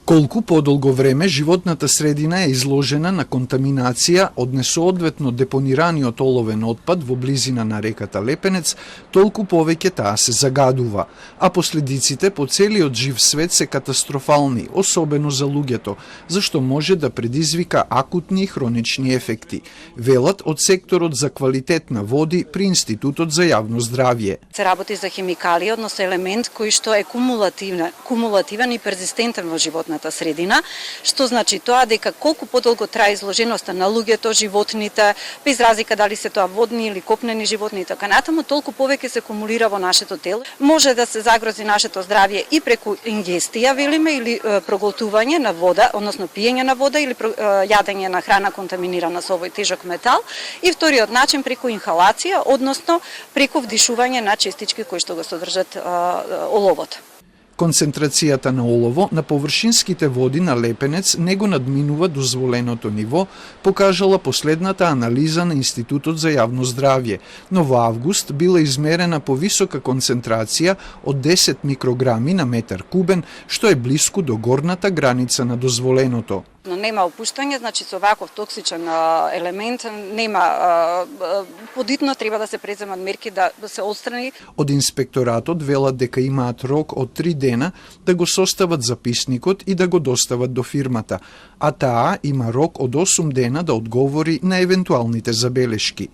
Колку подолго време животната средина е изложена на контаминација од несоодветно депонираниот оловен отпад во близина на реката Лепенец, толку повеќе таа се загадува, а последиците по целиот жив свет се катастрофални, особено за луѓето, зашто може да предизвика акутни и хронични ефекти, велат од секторот за квалитет на води при Институтот за јавно здравје. Се работи за хемикали, односно елемент кој што е кумулативен и перзистентен во животната средина, што значи тоа дека колку подолго трае изложеноста на луѓето, животните, без разлика дали се тоа водни или копнени животни и така натаму, толку повеќе се кумулира во нашето тело. Може да се загрози нашето здравје и преку ингестија, велиме, или проголтување на вода, односно пиење на вода или јадење на храна контаминирана со овој тежок метал, и вториот начин преку инхалација, односно преку вдишување на честички кои што го содржат оловот. Концентрацијата на олово на површинските води на Лепенец не го надминува дозволеното ниво, покажала последната анализа на Институтот за јавно здравје, но во август била измерена повисока концентрација од 10 микрограми на метар кубен, што е блиску до горната граница на дозволеното. Но нема опуштање, значи со ваков токсичен елемент нема подитно треба да се преземат мерки да се отстрани. Од инспекторатот велат дека имаат рок од 3 дена да го состават записникот и да го достават до фирмата, а таа има рок од 8 дена да одговори на евентуалните забелешки.